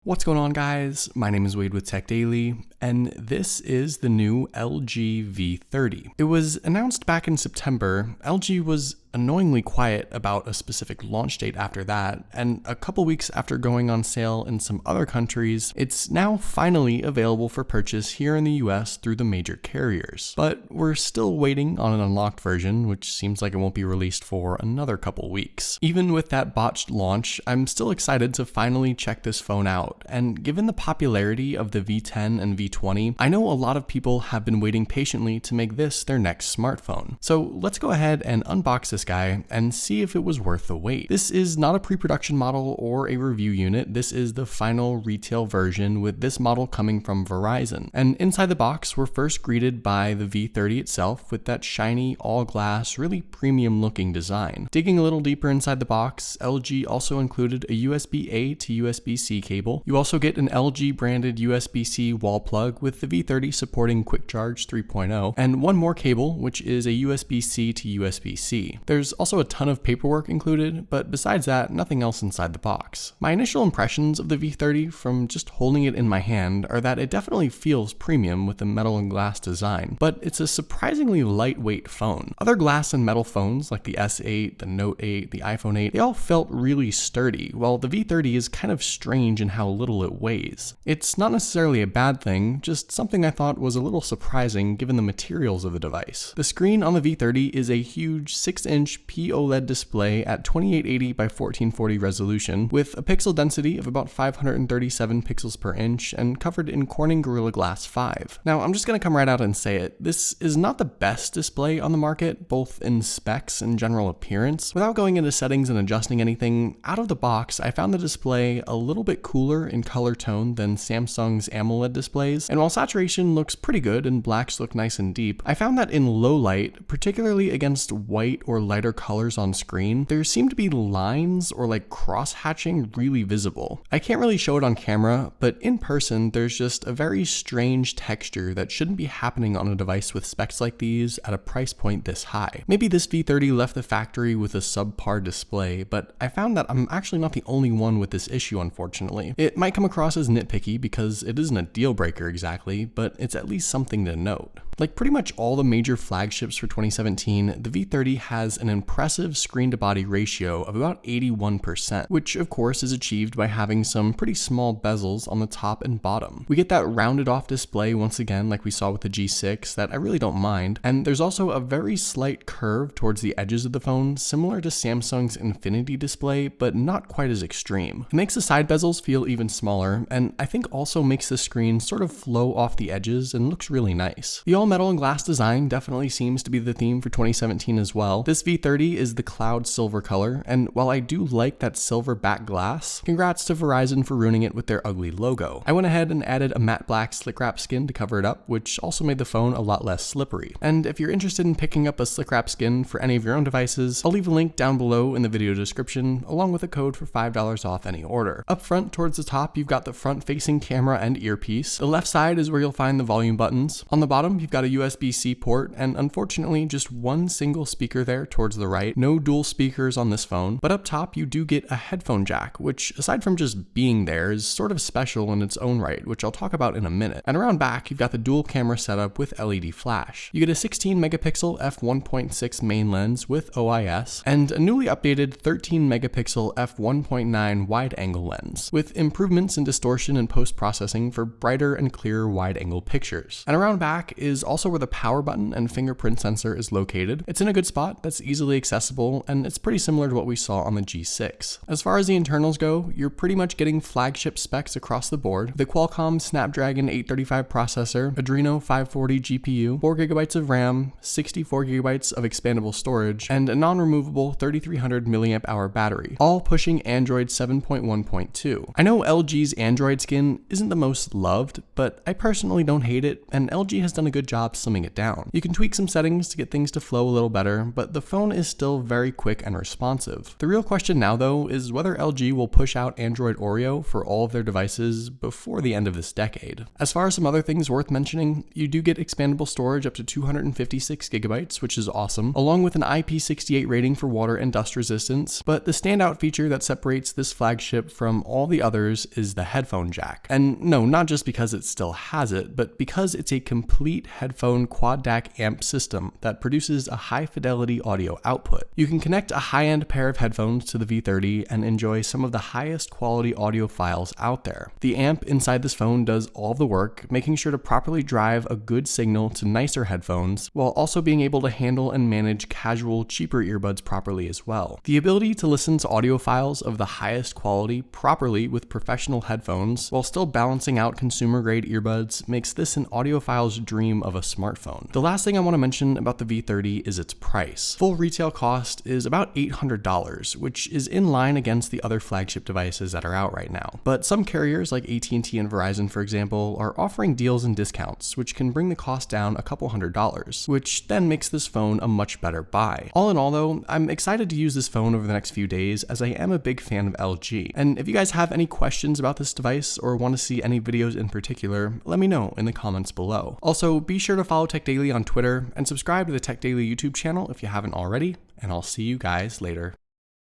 What's going on, guys? My name is Wade with Tech Daily, and this is the new LG V30. It was announced back in September. LG was annoyingly quiet about a specific launch date after that, and a couple weeks after going on sale in some other countries, it's now finally available for purchase here in the US through the major carriers. But we're still waiting on an unlocked version, which seems like it won't be released for another couple weeks. Even with that botched launch, I'm still excited to finally check this phone out, and given the popularity of the V10 and V20, I know a lot of people have been waiting patiently to make this their next smartphone. So let's go ahead and unbox this guy and see if it was worth the wait. This is not a pre-production model or a review unit. This is the final retail version, with this model coming from Verizon. And inside the box, we're first greeted by the V30 itself with that shiny, all-glass, really premium looking design. Digging a little deeper inside the box, LG also included a USB-A to USB-C cable. You also get an LG branded USB-C wall plug, with the V30 supporting Quick Charge 3.0, and one more cable, which is a USB-C to USB-C. There's also a ton of paperwork included, but besides that, nothing else inside the box. My initial impressions of the V30 from just holding it in my hand are that it definitely feels premium with the metal and glass design, but it's a surprisingly lightweight phone. Other glass and metal phones like the S8, the Note 8, the iPhone 8, they all felt really sturdy, while the V30 is kind of strange in how little it weighs. It's not necessarily a bad thing, just something I thought was a little surprising given the materials of the device. The screen on the V30 is a huge 6-inch POLED display at 2880 by 1440 resolution, with a pixel density of about 537 pixels per inch and covered in Corning Gorilla Glass 5. Now, I'm just gonna come right out and say it. This is not the best display on the market, both in specs and general appearance. Without going into settings and adjusting anything, out of the box, I found the display a little bit cooler in color tone than Samsung's AMOLED displays, and while saturation looks pretty good and blacks look nice and deep, I found that in low light, particularly against white or lighter colors on screen, there seem to be lines or like cross-hatching really visible. I can't really show it on camera, but in person, there's just a very strange texture that shouldn't be happening on a device with specs like these at a price point this high. Maybe this V30 left the factory with a subpar display, but I found that I'm actually not the only one with this issue, unfortunately. It might come across as nitpicky because it isn't a deal breaker exactly, but it's at least something to note. Like pretty much all the major flagships for 2017, the V30 has an impressive screen-to-body ratio of about 81%, which of course is achieved by having some pretty small bezels on the top and bottom. We get that rounded off display once again like we saw with the G6 that I really don't mind, and there's also a very slight curve towards the edges of the phone, similar to Samsung's Infinity display, but not quite as extreme. It makes the side bezels feel even smaller, and I think also makes the screen sort of flow off the edges and looks really nice. The all metal and glass design definitely seems to be the theme for 2017 as well. This V30 is the cloud silver color, and while I do like that silver back glass, congrats to Verizon for ruining it with their ugly logo. I went ahead and added a matte black slick wrap skin to cover it up, which also made the phone a lot less slippery. And if you're interested in picking up a slick wrap skin for any of your own devices, I'll leave a link down below in the video description, along with a code for $5 off any order. Up front towards the top, you've got the front-facing camera and earpiece. The left side is where you'll find the volume buttons. On the bottom, you've got a USB-C port, and unfortunately, just one single speaker there towards the right. No dual speakers on this phone, but up top, you do get a headphone jack, which aside from just being there, is sort of special in its own right, which I'll talk about in a minute. And around back, you've got the dual camera setup with LED flash. You get a 16 megapixel f1.6 main lens with OIS, and a newly updated 13 megapixel f1.9 wide angle lens, with improvements in distortion and post-processing for brighter and clearer wide angle pictures. And around back is also where the power button and fingerprint sensor is located. It's in a good spot that's easily accessible, and it's pretty similar to what we saw on the G6. As far as the internals go, you're pretty much getting flagship specs across the board. The Qualcomm Snapdragon 835 processor, Adreno 540 GPU, 4GB of RAM, 64GB of expandable storage, and a non-removable 3300 mAh battery, all pushing Android 7.1.2. I know LG's Android skin isn't the most loved, but I personally don't hate it, and LG has done a good job job slimming it down. You can tweak some settings to get things to flow a little better, but the phone is still very quick and responsive. The real question now though is whether LG will push out Android Oreo for all of their devices before the end of this decade. As far as some other things worth mentioning, you do get expandable storage up to 256 gigabytes, which is awesome, along with an IP68 rating for water and dust resistance, but the standout feature that separates this flagship from all the others is the headphone jack. And no, not just because it still has it, but because it's a complete headphone quad DAC amp system that produces a high fidelity audio output. You can connect a high-end pair of headphones to the V30 and enjoy some of the highest quality audio files out there. The amp inside this phone does all the work, making sure to properly drive a good signal to nicer headphones, while also being able to handle and manage casual, cheaper earbuds properly as well. The ability to listen to audio files of the highest quality properly with professional headphones, while still balancing out consumer-grade earbuds, makes this an audiophile's dream of a smartphone. The last thing I want to mention about the V30 is its price. Full retail cost is about $800, which is in line against the other flagship devices that are out right now. But some carriers like AT&T and Verizon, for example, are offering deals and discounts, which can bring the cost down a couple $100s, which then makes this phone a much better buy. All in all though, I'm excited to use this phone over the next few days as I am a big fan of LG. And if you guys have any questions about this device or want to see any videos in particular, let me know in the comments below. Also, be sure to follow Tech Daily on Twitter and subscribe to the Tech Daily YouTube channel if you haven't already, and I'll see you guys later.